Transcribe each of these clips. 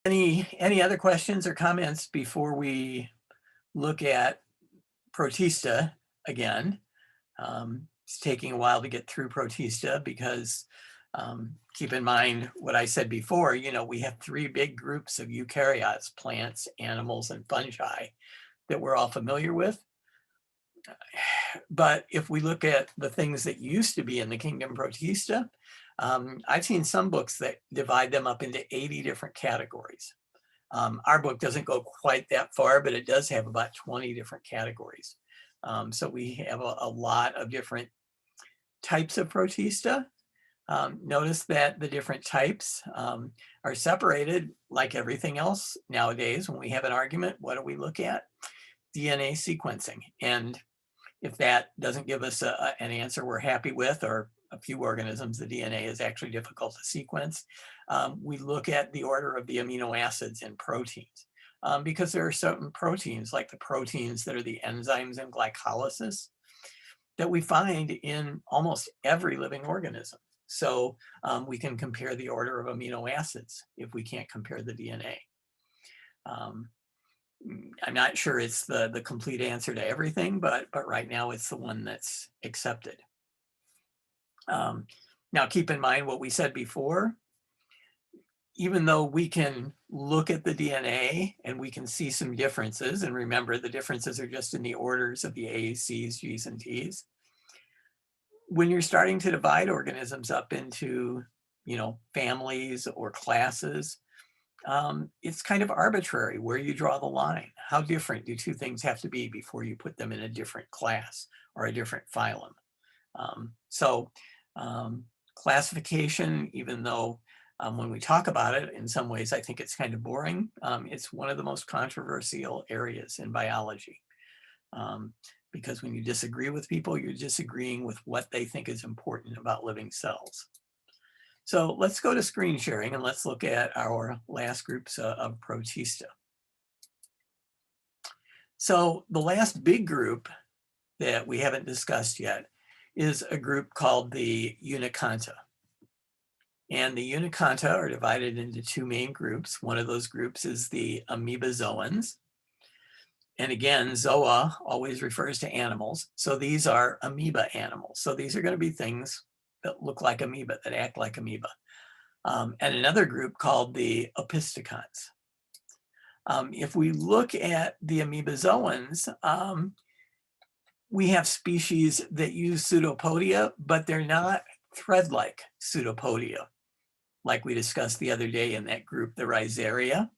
Any other questions or comments before we look at Protista again? It's taking a while to get through Protista because keep in mind what I said before, we have three big groups of eukaryotes, plants, animals, and fungi that we're all familiar with. But if we look at the things that used to be in the kingdom Protista, I've seen some books that divide them up into 80 different categories. Our book doesn't go quite that far, but it does have about 20 different categories. So we have a lot of different types of Protista. Notice that the different types are separated like everything else nowadays. When we have an argument, what do we look at? DNA sequencing. And if that doesn't give us an answer we're happy with, or a few organisms, the DNA is actually difficult to sequence, we look at the order of the amino acids in proteins. Because there are certain proteins, like the proteins that are the enzymes in glycolysis, that we find in almost every living organism. So we can compare the order of amino acids if we can't compare the DNA. I'm not sure it's the complete answer to everything, but right now it's the one that's accepted. Now keep in mind what we said before. Even though we can look at the DNA and we can see some differences, and remember the differences are just in the orders of the A's, C's, G's, and T's. When you're starting to divide organisms up into, families or classes, it's kind of arbitrary where you draw the line. How different do two things have to be before you put them in a different class or a different phylum? Classification, even though when we talk about it, in some ways, I think it's kind of boring. It's one of the most controversial areas in biology. Because when you disagree with people, you're disagreeing with what they think is important about living cells. So let's go to screen sharing and let's look at our last groups of Protista. So the last big group that we haven't discussed yet is a group called the Uniconta. And the Uniconta are divided into two main groups. One of those groups is the amoebozoans. And again, zoa always refers to animals. So these are amoeba animals. So these are going to be things that look like amoeba, that act like amoeba. And another group called the opisthecons. If we look at the amoebozoans, we have species that use pseudopodia, but they're not thread-like pseudopodia, like we discussed the other day in that group, the Rhizaria.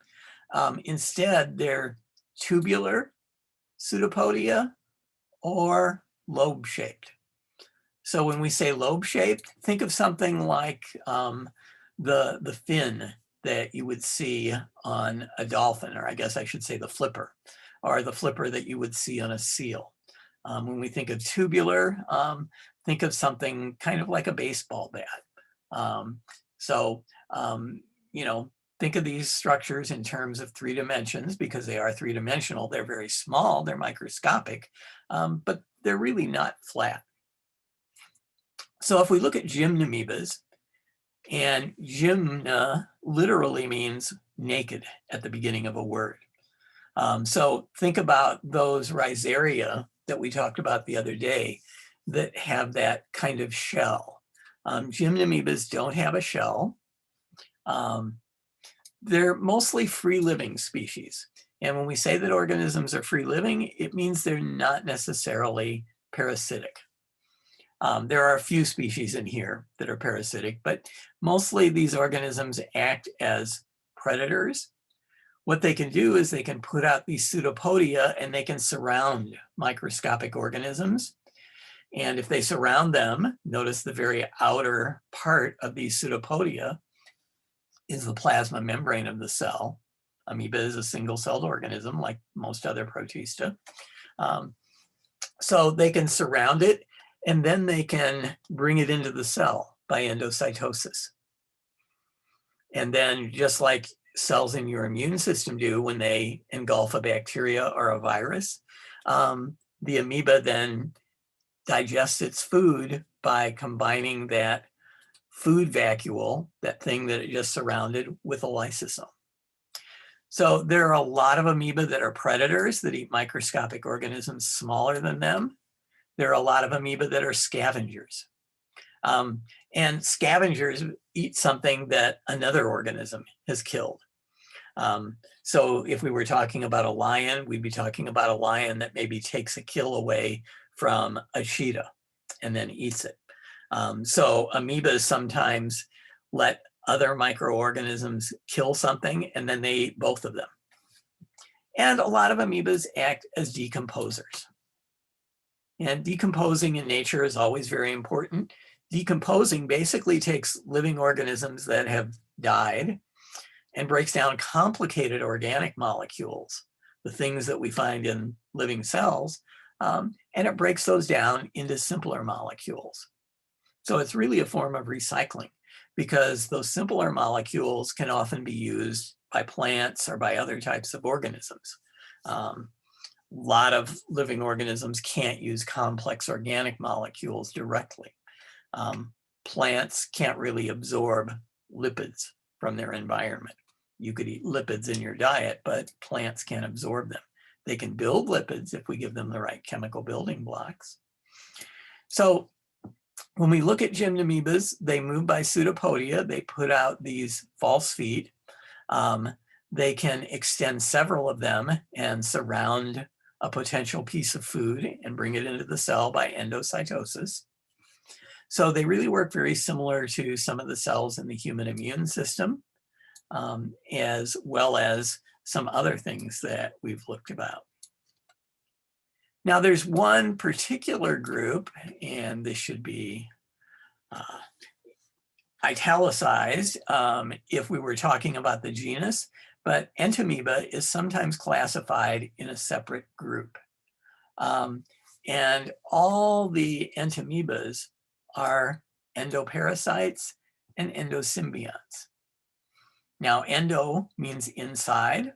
Instead, they're tubular pseudopodia or lobe-shaped. So when we say lobe-shaped, think of something like the fin that you would see on a dolphin, or I guess I should say the flipper, or the flipper that you would see on a seal. When we think of tubular, think of something kind of like a baseball bat. Think of these structures in terms of 3 dimensions because they are 3-dimensional. They're very small, they're microscopic, but they're really not flat. So if we look at gymnamoebas, and gymna literally means naked at the beginning of a word. So think about those Rhizaria that we talked about the other day that have that kind of shell. Gymnamoebas don't have a shell. They're mostly free-living species. And when we say that organisms are free-living, it means they're not necessarily parasitic. There are a few species in here that are parasitic, but mostly these organisms act as predators. What they can do is they can put out these pseudopodia and they can surround microscopic organisms. And if they surround them, notice the very outer part of these pseudopodia is the plasma membrane of the cell. Amoeba is a single-celled organism like most other Protista. So they can surround it and then they can bring it into the cell by endocytosis. And then just like cells in your immune system do when they engulf a bacteria or a virus, the amoeba then digests its food by combining that food vacuole, that thing that it just surrounded, with a lysosome. So there are a lot of amoeba that are predators that eat microscopic organisms smaller than them. There are a lot of amoeba that are scavengers. And scavengers eat something that another organism has killed. So if we were talking about a lion, we'd be talking about a lion that maybe takes a kill away from a cheetah and then eats it. So amoebas sometimes let other microorganisms kill something and then they eat both of them. And a lot of amoebas act as decomposers. And decomposing in nature is always very important. Decomposing basically takes living organisms that have died and breaks down complicated organic molecules, the things that we find in living cells, and it breaks those down into simpler molecules. So it's really a form of recycling because those simpler molecules can often be used by plants or by other types of organisms. A lot of living organisms can't use complex organic molecules directly. Plants can't really absorb lipids from their environment. You could eat lipids in your diet, but plants can't absorb them. They can build lipids if we give them the right chemical building blocks. So when we look at gymnomoebas, they move by pseudopodia. They put out these false feet. They can extend several of them and surround a potential piece of food and bring it into the cell by endocytosis. So they really work very similar to some of the cells in the human immune system, as well as some other things that we've looked about. Now there's one particular group, and this should be italicized if we were talking about the genus, but Entamoeba is sometimes classified in a separate group. And all the Entamoebas are endoparasites and endosymbionts. Now, endo means inside,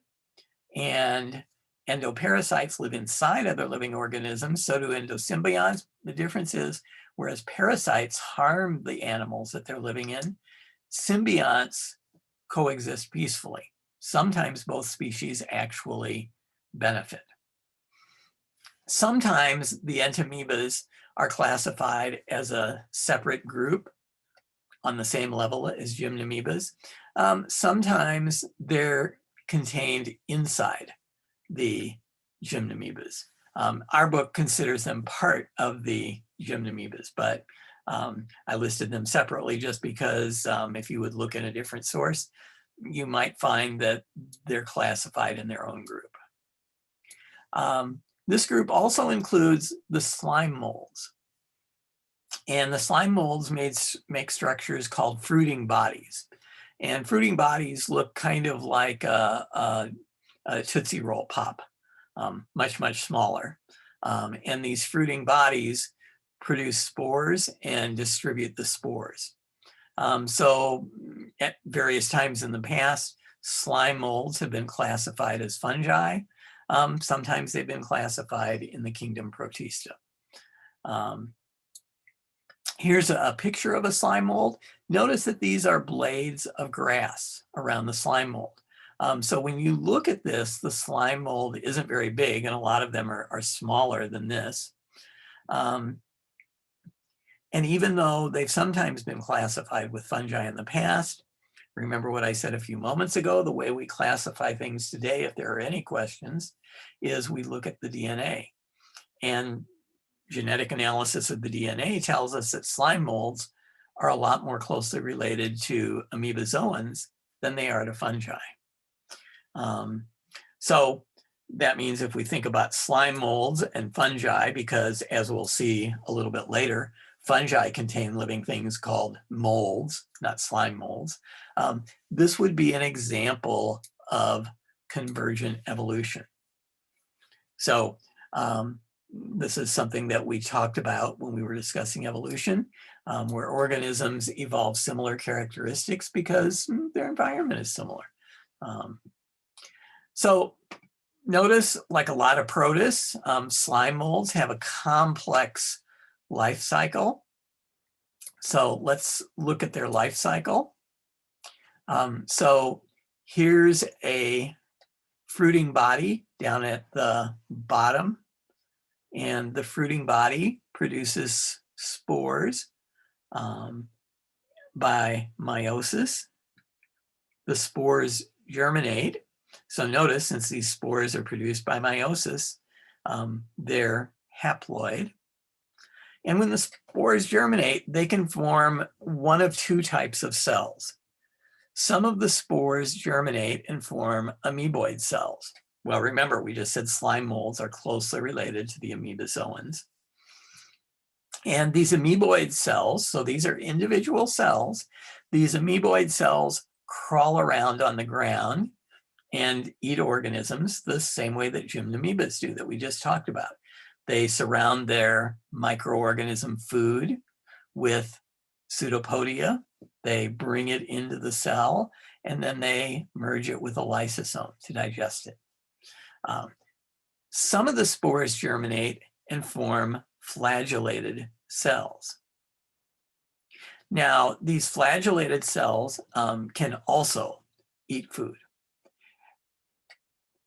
and endoparasites live inside other living organisms, so do endosymbionts. The difference is, whereas parasites harm the animals that they're living in, symbionts coexist peacefully. Sometimes both species actually benefit. Sometimes the entamoebas are classified as a separate group on the same level as gymnomoebas. Sometimes they're contained inside the gymnomoebas. Our book considers them part of the gymnomoebas, but I listed them separately just because if you would look in a different source, you might find that they're classified in their own group. This group also includes the slime molds. And the slime molds make structures called fruiting bodies. And fruiting bodies look kind of like a Tootsie Roll pop, much, much smaller. And these fruiting bodies produce spores and distribute the spores. So at various times in the past, slime molds have been classified as fungi. Sometimes they've been classified in the kingdom Protista. Here's a picture of a slime mold. Notice that these are blades of grass around the slime mold. So when you look at this, the slime mold isn't very big, and a lot of them are smaller than this. And even though they've sometimes been classified with fungi in the past, remember what I said a few moments ago, the way we classify things today, if there are any questions, is we look at the DNA. And genetic analysis of the DNA tells us that slime molds are a lot more closely related to amoebozoans than they are to fungi. So that means if we think about slime molds and fungi, because as we'll see a little bit later, fungi contain living things called molds, not slime molds. This would be an example of convergent evolution. So this is something that we talked about when we were discussing evolution, where organisms evolve similar characteristics because their environment is similar. So notice, like a lot of protists, slime molds have a complex life cycle. So let's look at their life cycle. So here's a fruiting body down at the bottom, and the fruiting body produces spores by meiosis. The spores germinate. So notice, since these spores are produced by meiosis, they're haploid. And when the spores germinate, they can form one of two types of cells. Some of the spores germinate and form amoeboid cells. Well, remember, we just said slime molds are closely related to the amoebozoans. And these amoeboid cells, so these are individual cells, these amoeboid cells crawl around on the ground and eat organisms the same way that gymnomoebas do that we just talked about. They surround their microorganism food with pseudopodia. They bring it into the cell, and then they merge it with a lysosome to digest it. Some of the spores germinate and form flagellated cells. Now, these flagellated cells can also eat food.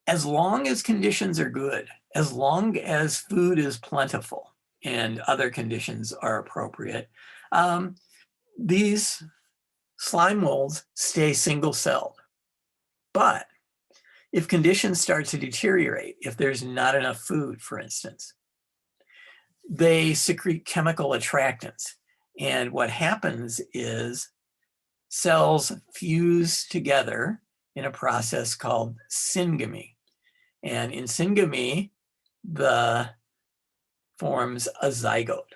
As long as conditions are good, as long as food is plentiful and other conditions are appropriate, these slime molds stay single-celled. But if conditions start to deteriorate, if there's not enough food, for instance, they secrete chemical attractants. And what happens is cells fuse together in a process called syngamy. And in syngamy, the forms a zygote.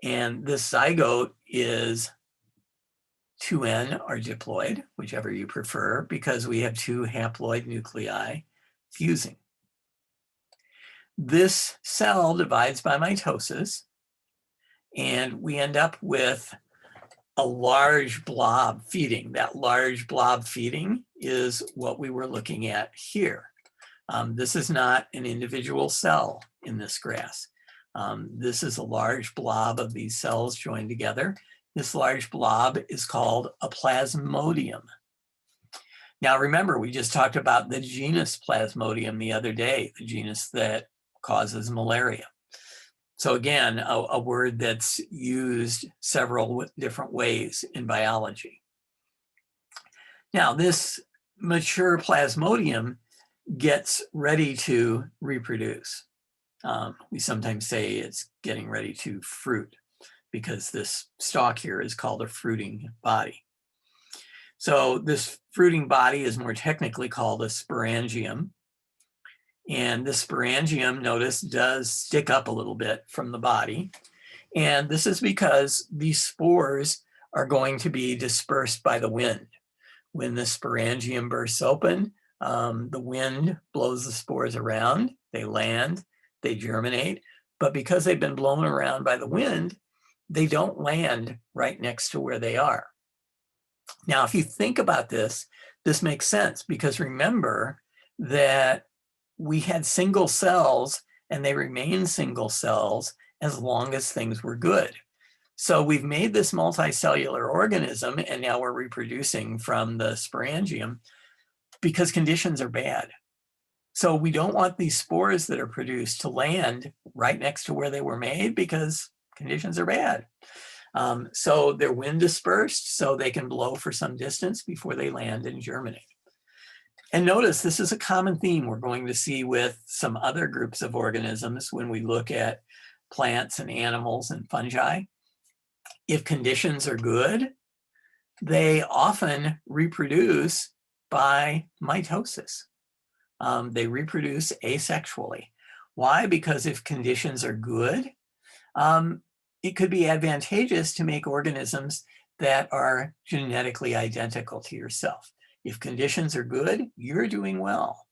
And this zygote is 2N or diploid, whichever you prefer, because we have two haploid nuclei fusing. This cell divides by mitosis, and we end up with a large blob feeding. That large blob feeding is what we were looking at here. This is not an individual cell in this grass. This is a large blob of these cells joined together. This large blob is called a plasmodium. Now remember, we just talked about the genus Plasmodium the other day, the genus that causes malaria. So again, a word that's used several different ways in biology. Now this mature Plasmodium gets ready to reproduce. We sometimes say it's getting ready to fruit because this stalk here is called a fruiting body. So this fruiting body is more technically called a sporangium. And the sporangium, notice, does stick up a little bit from the body. And this is because these spores are going to be dispersed by the wind. When the sporangium bursts open, the wind blows the spores around, they land, they germinate, but because they've been blown around by the wind, they don't land right next to where they are. Now, if you think about this, this makes sense because remember that we had single cells and they remain single cells as long as things were good. So we've made this multicellular organism and now we're reproducing from the sporangium because conditions are bad. So we don't want these spores that are produced to land right next to where they were made because conditions are bad. So they're wind dispersed so they can blow for some distance before they land and germinate. And notice this is a common theme we're going to see with some other groups of organisms when we look at plants and animals and fungi. If conditions are good, they often reproduce by mitosis. They reproduce asexually. Why? Because if conditions are good, it could be advantageous to make organisms that are genetically identical to yourself. If conditions are good, you're doing well.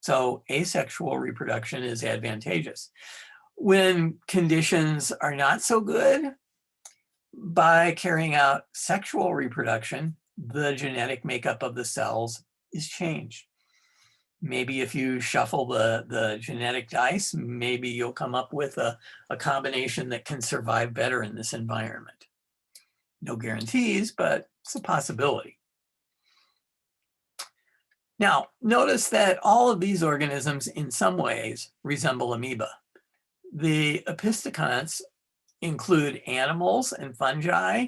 So asexual reproduction is advantageous. When conditions are not so good, by carrying out sexual reproduction, the genetic makeup of the cells is changed. Maybe if you shuffle the genetic dice, maybe you'll come up with a combination that can survive better in this environment. No guarantees, but it's a possibility. Now, notice that all of these organisms in some ways resemble amoeba. The opisthocants include animals and fungi,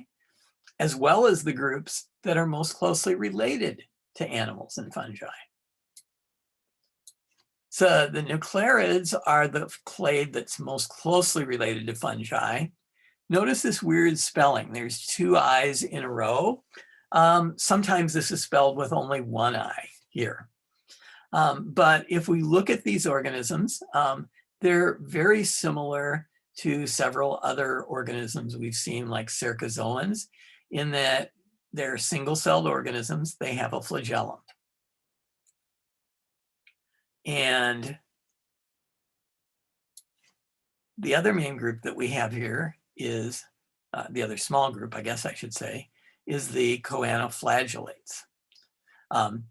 as well as the groups that are most closely related to animals and fungi. So the nuclearids are the clade that's most closely related to fungi. Notice this weird spelling. There's two I's in a row. Sometimes this is spelled with only one I here. But if we look at these organisms, they're very similar to several other organisms we've seen, like cercozoans, in that they're single-celled organisms. They have a flagellum. And the other main group that we have here is, the other small group, I guess I should say, is the choanoflagellates.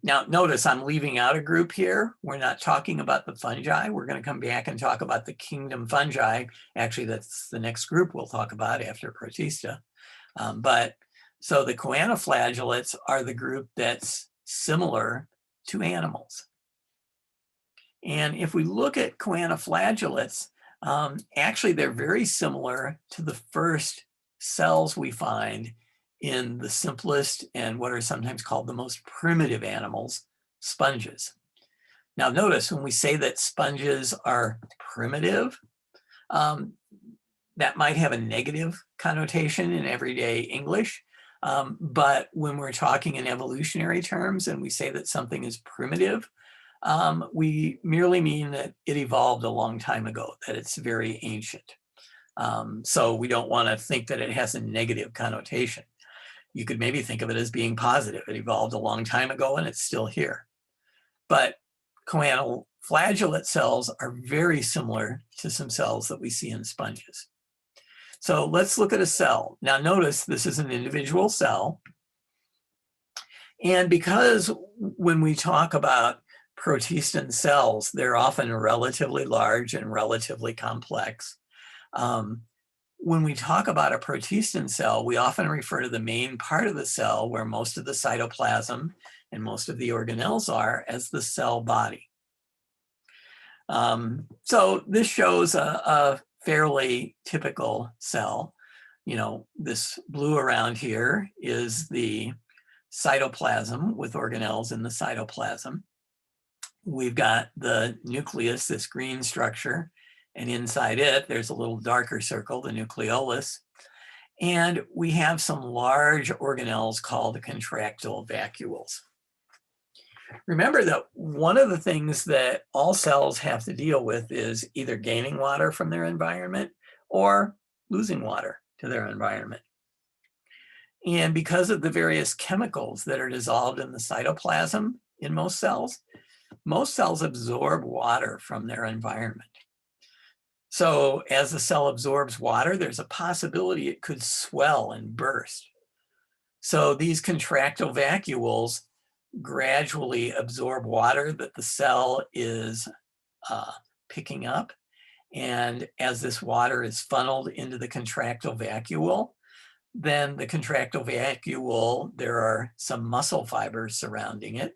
Now, notice I'm leaving out a group here. We're not talking about the fungi. We're going to come back and talk about the kingdom fungi. Actually, that's the next group we'll talk about after Protista. So the choanoflagellates are the group that's similar to animals. And if we look at choanoflagellates, actually they're very similar to the first cells we find in the simplest and what are sometimes called the most primitive animals, sponges. Now notice when we say that sponges are primitive, that might have a negative connotation in everyday English. But when we're talking in evolutionary terms and we say that something is primitive, we merely mean that it evolved a long time ago, that it's very ancient. So we don't want to think that it has a negative connotation. You could maybe think of it as being positive. It evolved a long time ago and it's still here. But choanoflagellate cells are very similar to some cells that we see in sponges. So let's look at a cell. Now notice this is an individual cell. And because when we talk about protistan cells, they're often relatively large and relatively complex. When we talk about a protistan cell, we often refer to the main part of the cell where most of the cytoplasm and most of the organelles are as the cell body. So this shows a fairly typical cell. You know, this blue around here is the cytoplasm with organelles in the cytoplasm. We've got the nucleus, this green structure, and inside it, there's a little darker circle, the nucleolus. And we have some large organelles called the contractile vacuoles. Remember that one of the things that all cells have to deal with is either gaining water from their environment or losing water to their environment. And because of the various chemicals that are dissolved in the cytoplasm in most cells absorb water from their environment. So as the cell absorbs water, there's a possibility it could swell and burst. So these contractile vacuoles gradually absorb water that the cell is picking up. And as this water is funneled into the contractile vacuole, then the contractile vacuole, there are some muscle fibers surrounding it.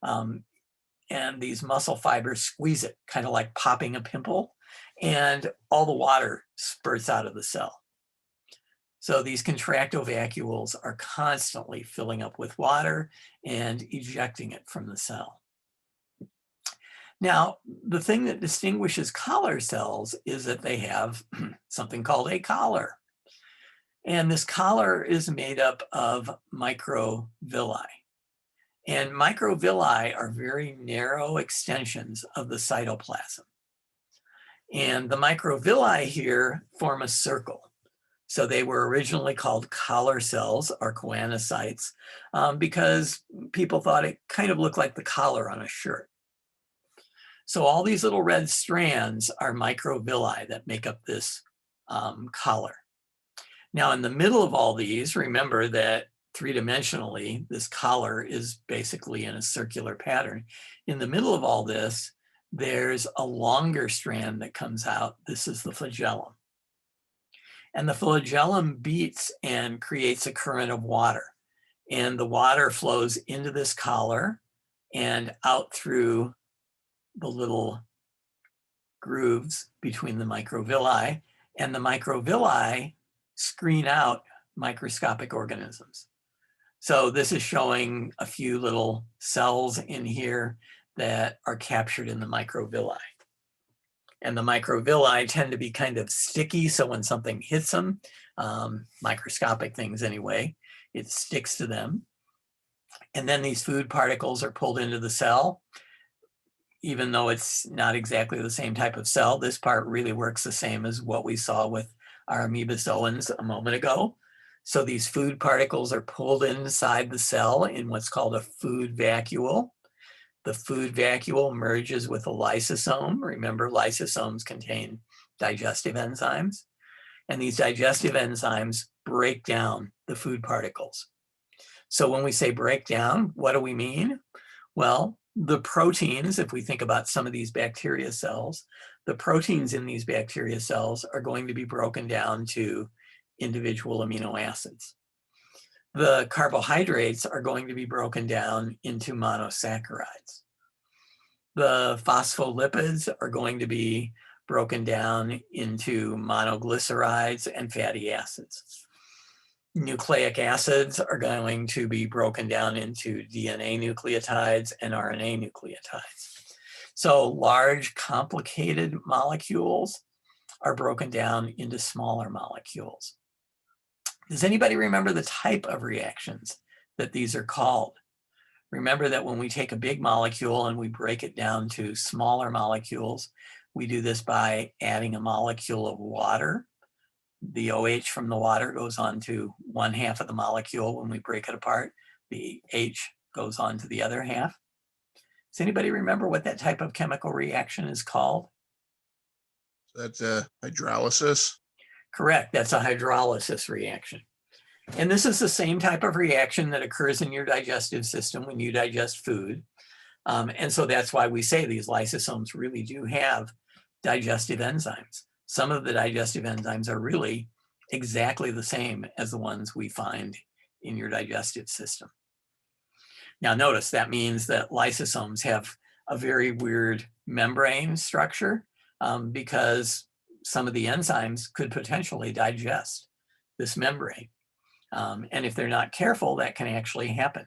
And these muscle fibers squeeze it, kind of like popping a pimple, and all the water spurts out of the cell. So these contractile vacuoles are constantly filling up with water and ejecting it from the cell. Now, the thing that distinguishes collar cells is that they have something called a collar. And this collar is made up of microvilli. And microvilli are very narrow extensions of the cytoplasm. And the microvilli here form a circle. So they were originally called collar cells or choanocytes because people thought it kind of looked like the collar on a shirt. So all these little red strands are microvilli that make up this collar. Now in the middle of all these, remember that three-dimensionally, this collar is basically in a circular pattern. In the middle of all this, there's a longer strand that comes out. This is the flagellum. And the flagellum beats and creates a current of water. And the water flows into this collar and out through the little grooves between the microvilli, and the microvilli screen out microscopic organisms. So this is showing a few little cells in here that are captured in the microvilli. And the microvilli tend to be kind of sticky, so when something hits them, microscopic things anyway, it sticks to them. And then these food particles are pulled into the cell. Even though it's not exactly the same type of cell, this part really works the same as what we saw with our amoebozoans a moment ago. So these food particles are pulled inside the cell in what's called a food vacuole. The food vacuole merges with a lysosome. Remember, lysosomes contain digestive enzymes. And these digestive enzymes break down the food particles. So when we say break down, what do we mean? Well, the proteins, if we think about some of these bacteria cells, the proteins in these bacteria cells are going to be broken down to individual amino acids. The carbohydrates are going to be broken down into monosaccharides. The phospholipids are going to be broken down into monoglycerides and fatty acids. Nucleic acids are going to be broken down into DNA nucleotides and RNA nucleotides. So large, complicated molecules are broken down into smaller molecules. Does anybody remember the type of reactions that these are called? Remember that when we take a big molecule and we break it down to smaller molecules, we do this by adding a molecule of water. The OH from the water goes on to one half of the molecule. When we break it apart, the H goes on to the other half. Does anybody remember what that type of chemical reaction is called? That's hydrolysis? Correct, that's a hydrolysis reaction. And this is the same type of reaction that occurs in your digestive system when you digest food. And so that's why we say these lysosomes really do have digestive enzymes. Some of the digestive enzymes are really exactly the same as the ones we find in your digestive system. Now notice that means that lysosomes have a very weird membrane structure because some of the enzymes could potentially digest this membrane. And if they're not careful, that can actually happen.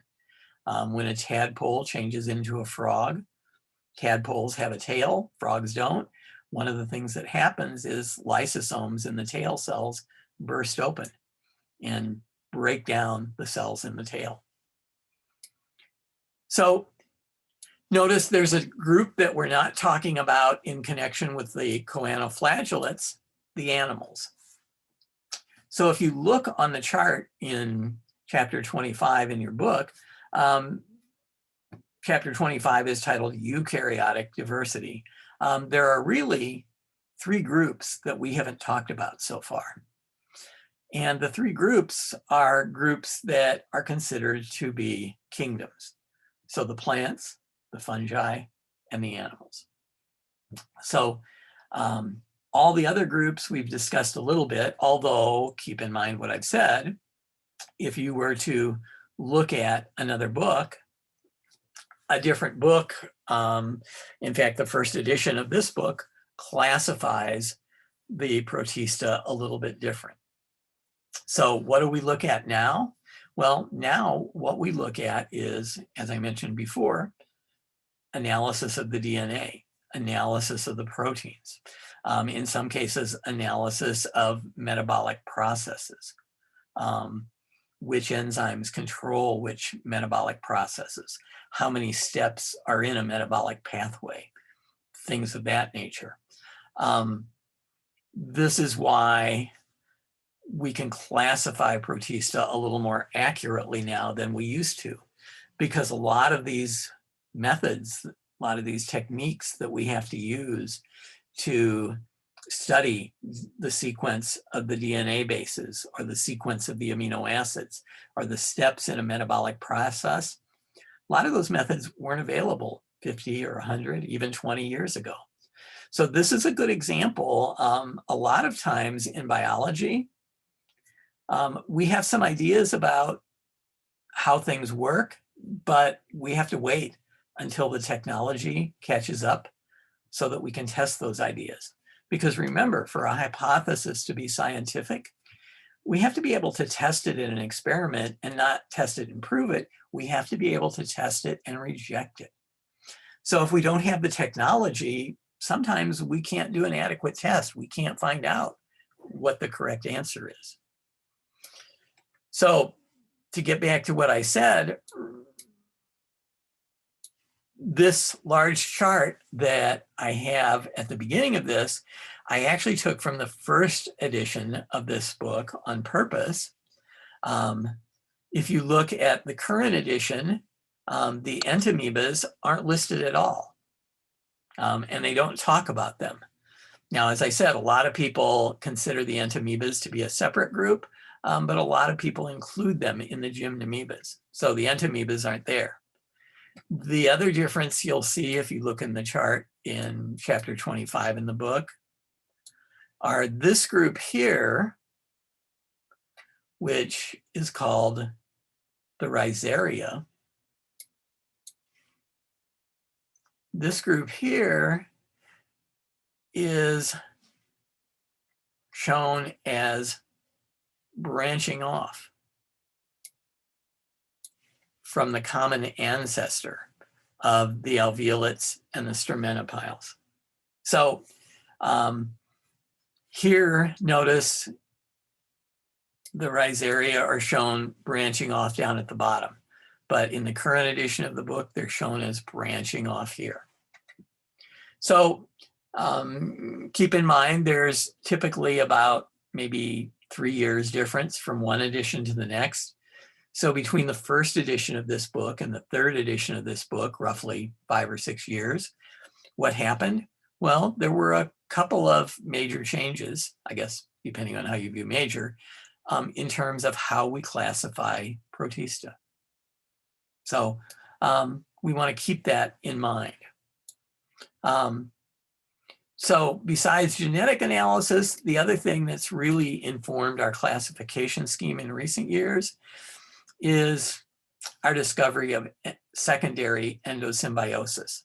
When a tadpole changes into a frog, tadpoles have a tail, frogs don't. One of the things that happens is lysosomes in the tail cells burst open and break down the cells in the tail. So notice there's a group that we're not talking about in connection with the choanoflagellates, the animals. So if you look on the chart in chapter 25 in your book, chapter 25 is titled Eukaryotic Diversity. There are really three groups that we haven't talked about so far. And the three groups are groups that are considered to be kingdoms. So the plants, the fungi, and the animals. So all the other groups we've discussed a little bit, although keep in mind what I've said, if you were to look at another book, a different book, in fact, the first edition of this book classifies the Protista a little bit different. So what do we look at now? Well, now what we look at is, as I mentioned before, analysis of the DNA, analysis of the proteins, in some cases, analysis of metabolic processes, which enzymes control which metabolic processes, how many steps are in a metabolic pathway, things of that nature. This is why we can classify Protista a little more accurately now than we used to, because a lot of these methods, a lot of these techniques that we have to use to study the sequence of the DNA bases or the sequence of the amino acids or the steps in a metabolic process, a lot of those methods weren't available 50 or 100, even 20 years ago. So this is a good example. A lot of times in biology, we have some ideas about how things work, but we have to wait until the technology catches up so that we can test those ideas. Because remember, for a hypothesis to be scientific, we have to be able to test it in an experiment and not test it and prove it. We have to be able to test it and reject it. So if we don't have the technology, sometimes we can't do an adequate test. We can't find out what the correct answer is. So to get back to what I said, this large chart that I have at the beginning of this, I actually took from the first edition of this book on purpose. If you look at the current edition, the entamoebas aren't listed at all, and they don't talk about them. Now, as I said, a lot of people consider the entamoebas to be a separate group, but a lot of people include them in the gymnomoebas. So the entamoebas aren't there. The other difference you'll see if you look in the chart in chapter 25 in the book are this group here, which is called the Rhizaria. This group here is shown as branching off from the common ancestor of the alveolates and the stromatophiles. So here, notice the Rhizaria are shown branching off down at the bottom, but in the current edition of the book, they're shown as branching off here. So keep in mind, there's typically about maybe 3 years difference from one edition to the next. So between the first edition of this book and the third edition of this book, roughly 5 or 6 years, what happened? Well, there were a couple of major changes, I guess, depending on how you view major, in terms of how we classify Protista. So we want to keep that in mind. So besides genetic analysis, the other thing that's really informed our classification scheme in recent years is our discovery of secondary endosymbiosis.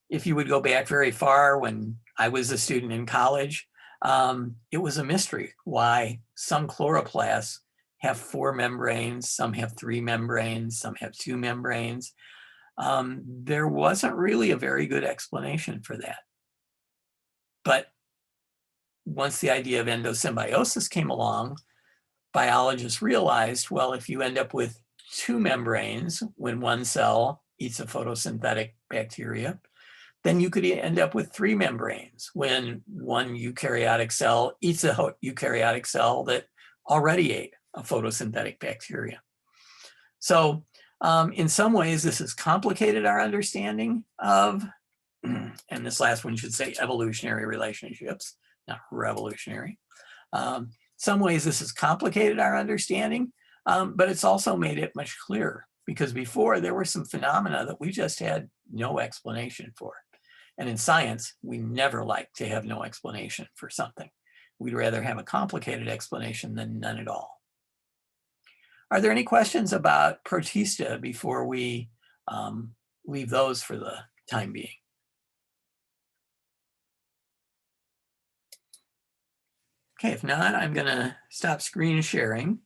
If you would go back very far when I was a student in college, it was a mystery why some chloroplasts have 4 membranes, some have 3 membranes, some have 2 membranes. There wasn't really a very good explanation for that. But once the idea of endosymbiosis came along, biologists realized, well, if you end up with 2 membranes when one cell eats a photosynthetic bacteria, then you could end up with 3 membranes when one eukaryotic cell eats a eukaryotic cell that already ate a photosynthetic bacteria. So in some ways, this has complicated our understanding of, and this last one should say evolutionary relationships, not revolutionary. Some ways this has complicated our understanding, but it's also made it much clearer, because before there were some phenomena that we just had no explanation for. And in science, we never like to have no explanation for something. We'd rather have a complicated explanation than none at all. Are there any questions about Protista before we leave those for the time being? Okay, if not, I'm going to stop screen sharing.